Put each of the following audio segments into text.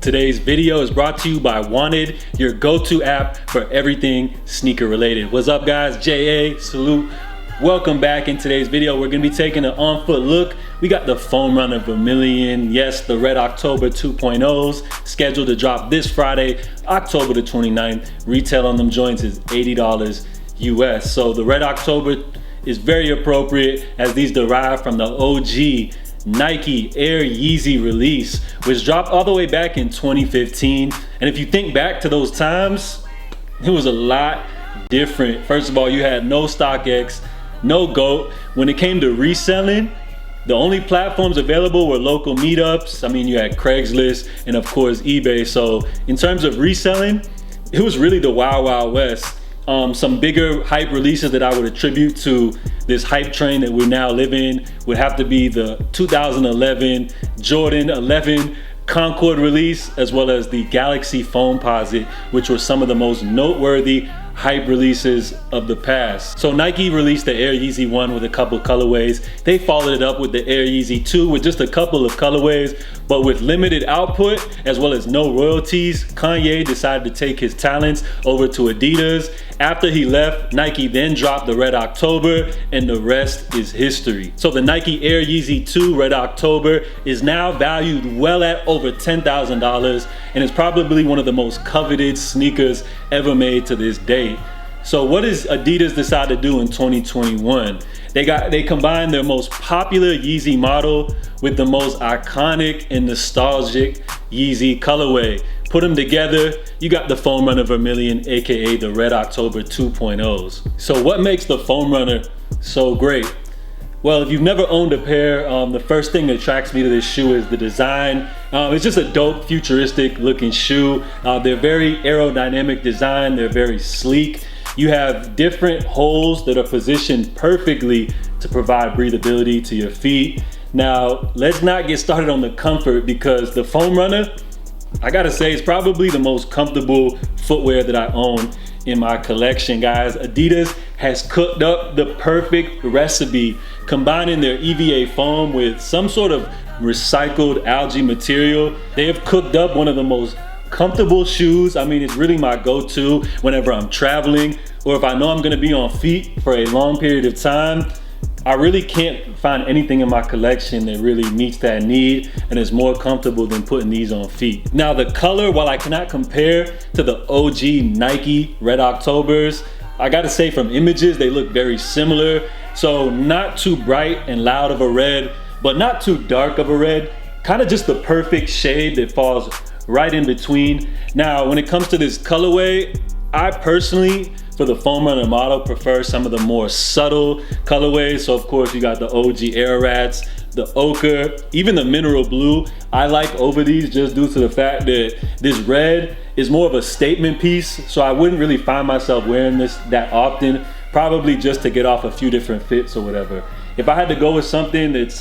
Today's video is brought to you by Wanted, your go-to app for everything sneaker related. What's up guys? JA, salute. Welcome back. In today's video, we're gonna be taking an on-foot look. We got the Foam Runner Vermillion, yes, the Red October 2.0s, scheduled to drop this Friday, October the 29th. Retail on them joints is $80 US. So the Red October is very appropriate as these derive from the OG Nike Air Yeezy release, which dropped all the way back in 2015. And if you think back to those times, it was a lot different. First of all, you had no StockX, no GOAT. When it came to reselling, the only platforms available were local meetups. I mean, you had Craigslist and of course eBay. So in terms of reselling, it was really the Wild Wild West. Some bigger hype releases that I would attribute to this hype train that we now live in would have to be the 2011 Jordan 11 Concord release, as well as the Galaxy Foamposite, which were some of the most noteworthy hype releases of the past. So Nike released the Air Yeezy 1 with a couple colorways. They followed it up with the Air Yeezy 2 with just a couple of colorways, but with limited output as well as no royalties. Kanye decided to take his talents over to Adidas. After he left, Nike then dropped the Red October, and the rest is history. So the Nike Air Yeezy 2 Red October is now valued well at over $10,000 and is probably one of the most coveted sneakers ever made to this date. So what does Adidas decide to do in 2021? They combined their most popular Yeezy model with the most iconic and nostalgic Yeezy colorway. Put them together, you got the Foam Runner Vermillion, aka the Red October 2.0s. So what makes the Foam Runner so great? Well, if you've never owned a pair, the first thing that attracts me to this shoe is the design. It's just a dope, futuristic looking shoe. They're very aerodynamic design, they're very sleek. You have different holes that are positioned perfectly to provide breathability to your feet. Now, let's not get started on the comfort, because the Foam Runner, I gotta say, it's probably the most comfortable footwear that I own in my collection, guys. Adidas has cooked up the perfect recipe, combining their EVA foam with some sort of recycled algae material. They have cooked up one of the most comfortable shoes. I mean, it's really my go-to whenever I'm traveling, or if I know I'm gonna be on feet for a long period of time. I really can't find anything in my collection that really meets that need and is more comfortable than putting these on feet. Now the color, while I cannot compare to the OG Nike Red Octobers, I gotta say from images, they look very similar. So not too bright and loud of a red, but not too dark of a red. Kind of just the perfect shade that falls right in between. Now, when it comes to this colorway, I personally, for the Foam Runner model, prefer some of the more subtle colorways. So of course you got the OG Air Rats, the ochre, even the mineral blue. I like over these just due to the fact that this red is more of a statement piece. So I wouldn't really find myself wearing this that often, probably just to get off a few different fits or whatever. If I had to go with something that's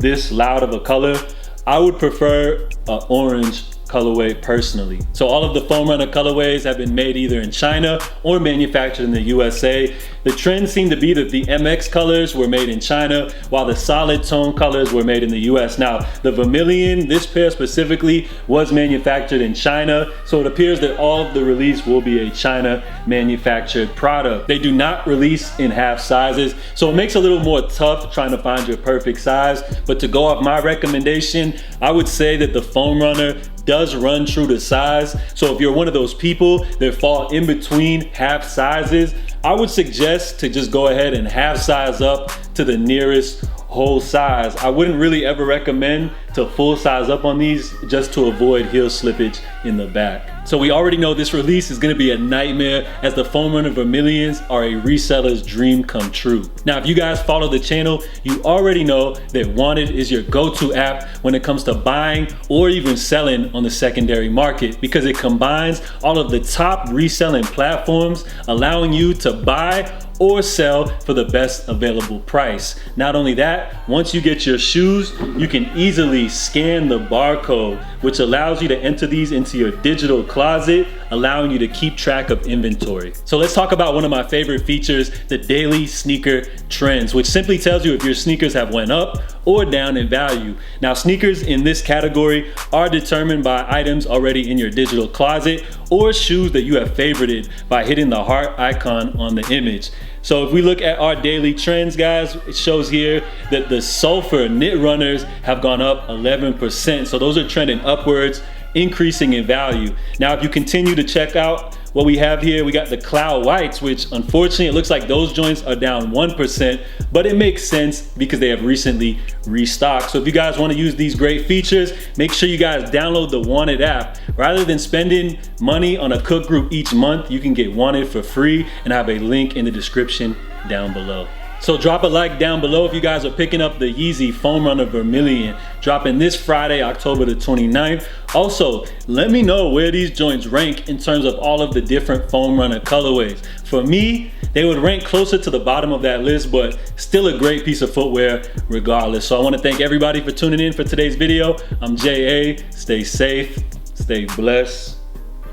this loud of a color, I would prefer an orange colorway personally. So all of the Foam Runner colorways have been made either in China or manufactured in the USA. The trend seemed to be that the MX colors were made in China, while the solid tone colors were made in the US. Now, the Vermillion, this pair specifically, was manufactured in China, so it appears that all of the release will be a China manufactured product. They do not release in half sizes, so it makes it a little more tough trying to find your perfect size. But to go off my recommendation, I would say that the Foam Runner does run true to size. So if you're one of those people that fall in between half sizes, I would suggest to just go ahead and half size up to the nearest whole size. I wouldn't really ever recommend to full size up on these, just to avoid heel slippage in the back. So we already know this release is gonna be a nightmare, as the Foam Runner Vermillions are a reseller's dream come true. Now, if you guys follow the channel, you already know that Wanted is your go-to app when it comes to buying or even selling on the secondary market, because it combines all of the top reselling platforms, allowing you to buy or sell for the best available price. Not only that, once you get your shoes, you can easily scan the barcode, which allows you to enter these into your digital closet, allowing you to keep track of inventory. So let's talk about one of my favorite features, the daily sneaker trends, which simply tells you if your sneakers have went up or down in value. Now, sneakers in this category are determined by items already in your digital closet or shoes that you have favorited by hitting the heart icon on the image. So if we look at our daily trends, guys, it shows here that the sulfur knit runners have gone up 11%. So those are trending upwards, increasing in value. Now, if you continue to check out what we have here, we got the cloud whites, which unfortunately it looks like those joints are down 1%, but it makes sense because they have recently restocked. So if you guys want to use these great features, make sure you guys download the Wanted app. Rather than spending money on a cook group each month, you can get Wanted for free, and I have a link in the description down below. So drop a like down below if you guys are picking up the Yeezy Foam Runner Vermillion, dropping this Friday, October the 29th. Also, let me know where these joints rank in terms of all of the different Foam Runner colorways. For me, they would rank closer to the bottom of that list, but still a great piece of footwear regardless. So I want to thank everybody for tuning in for today's video. I'm JA, stay safe, stay blessed,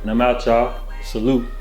and I'm out, y'all. Salute.